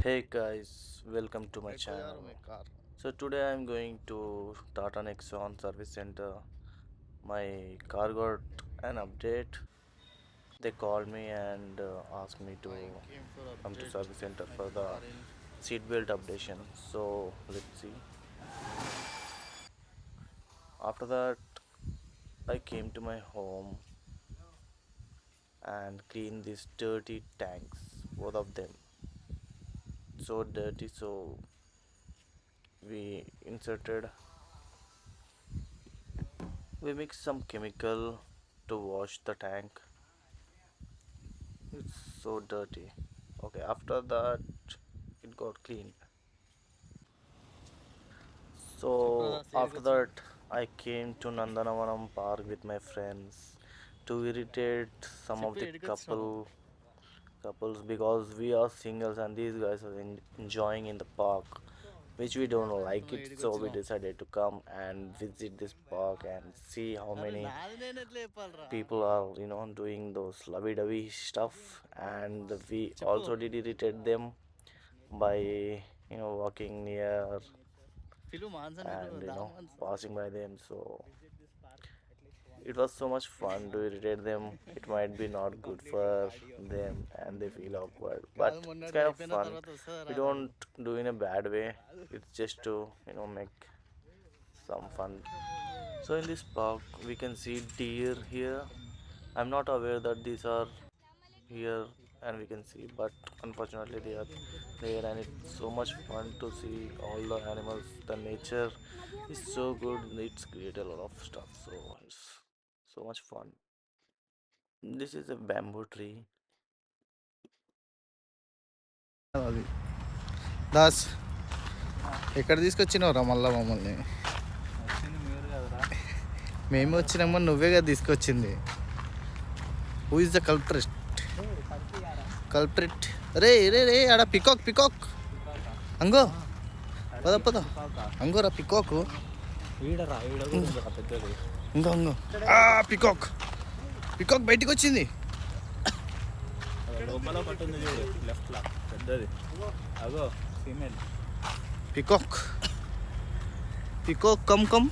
Hey guys, welcome to my channel. So today I'm going to Tata Nexon service center. My car got an update. They called me and asked me to come to service center for the seatbelt updation. So let's see. After that, I came to my home and cleaned these dirty tanks, both of them. So dirty, so we inserted we mixed some chemical to wash the tank. It's so dirty. Okay, after that, it got cleaned. So after that, I came to Nandanavanam Park with my friends to irritate some of the couples because we are singles and these guys are enjoying in the park, which we don't like it. So we decided to come and visit this park and see how many people are doing those lovey-dovey stuff, and we also did irritate them by walking near and passing by them. So it was so much fun to irritate them. It might be not good for them and they feel awkward, but it's kind of fun. We don't do in a bad way. It's just to make some fun. So in this park we can see deer here. I'm not aware that these are here and we can see, but unfortunately they are there, and it's so much fun to see all the animals. The nature is so good, it's create a lot of stuff, so it's so much fun. This is a bamboo tree. అది దాస్ ఎక్కడ తీసుకొచ్చినావురా మళ్ళా మమ్మల్ని? మేము వచ్చినామో నువ్వే కదా తీసుకొచ్చింది. Who is the culprit? రే రే రే ఆడ పికాక్ అంగో పద పద అంగోరా పికాక్. ఇంకో పికాక్ బయటికి వచ్చింది. పికాక్ కమ్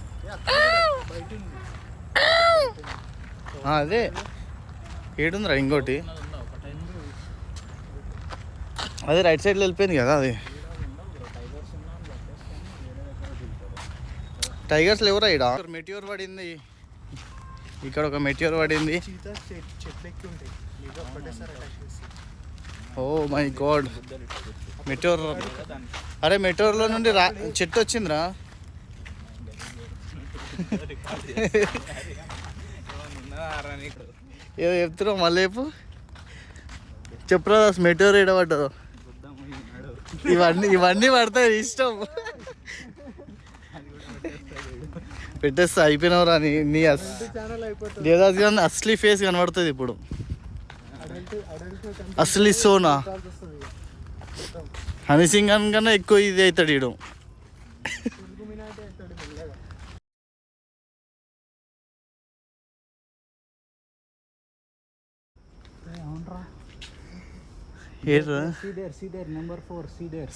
అదే ఏడుందిరా ఇంకోటి. అదే రైట్ సైడ్లో వెళ్ళిపోయింది కదా అది. టైగర్స్ లేవురా ఈడ. మెటియోర్ పడింది ఇక్కడ, ఒక మెటియోర్ పడింది. Oh my god, meteor. అరే మెటియోర్లో నుండి చెట్టు వచ్చిందిరా. ఏదో చెప్తున్నావు మళ్ళీ చెప్పురా. మెటియోర్ ఏడబడ్డదు. ఇవన్నీ పడతాయి ఇష్టం. పెట్టేస్తా, అయిపోయినవరా నీ దేవదాస్ గారి అసలీ ఫేస్ కనబడుతుంది ఇప్పుడు. అసలీ సోనా హనీ సింగ్ కన్నా ఎక్కువ ఇది అవుతాడు ఈడు.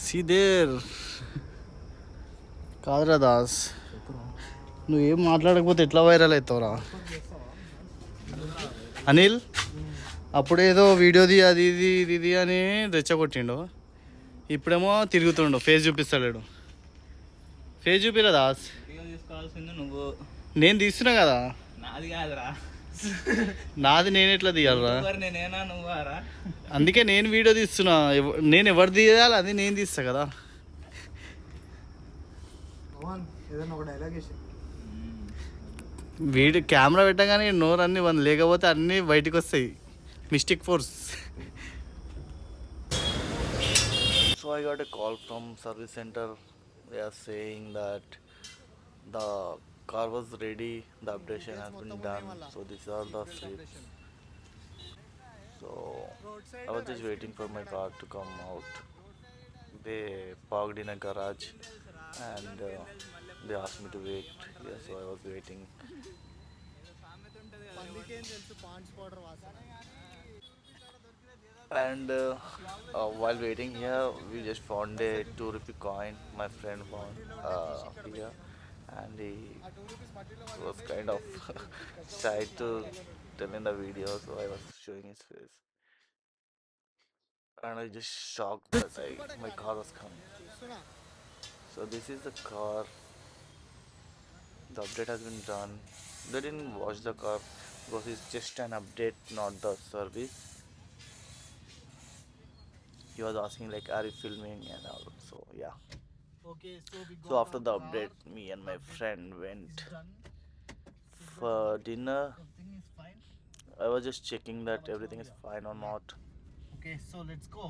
సీదేర్ కాదురా దాస్, నువ్వేం మాట్లాడకపోతే ఎట్లా వైరల్ అవుతావురా? అనిల్ అప్పుడేదో వీడియోది అది ఇది ఇది అని రెచ్చగొట్టిండు, ఇప్పుడేమో తిరుగుతుండు, ఫేస్ చూపిస్తాడు. ఫేస్ చూపిరా దాస్. నేను తీస్తున్నా కదా. నాది నేను ఎట్లా తీయాలరా? అందుకే నేను వీడియో తీస్తున్నా. నేను ఎవరు తీయాలి అది నేను తీస్తా కదా. వీడియో కెమెరా పెట్టగానే నోరు అన్ని లేకపోతే అన్నీ బయటకు వస్తాయి. Mistake force. So I got a call from service center. They are saying that the car was ready, the updation has been done, so these are the slips. So I was just waiting for my car to come out. They parked in a garage and they asked me to wait. Yeah, so I was waiting. And while waiting here, we just found a 2 rupee coin. My friend found here, and he was kind of shy to tell in the video, so I was showing his face. And I just shocked that my car was coming. So this is the car. The update has been done. They didn't wash the car because it's just an update, not the service. He was asking like, "Are you filming?" and all. So yeah. Okay, so we So got after our the car. update, me and The my update friend is went done. Seatbelt for on. dinner. Everything is fine. I was just checking Beta that बचा हो everything is गया. fine or Yeah. not. Okay, so let's go.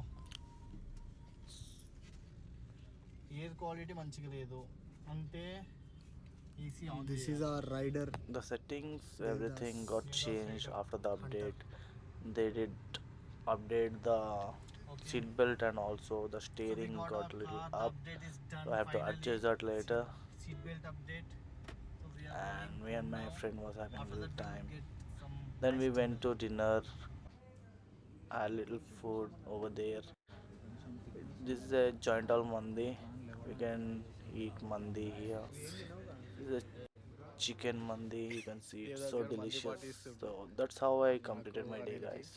Air quality మంచిగా లేదు అంటే AC on This is our rider The settings, Devdas. everything got Devdas changed rider after the Hunter. update. They did update the okay. seat belt and also the So we steering got our got a little car, the up. update is So done I have to finally. adjust that later. Seat belt update. So we are going And me and home my now. friend was having a After little that we will time. get some Then nice we dinner. went to dinner, a little food over there. This is a joint all mandi. We can eat mandi here. This is a chicken mandi. You can see it's Devdas so garu మంది delicious. Party ఇస్తుండు So that's how I నాకు completed my day, అనిల్కి guys.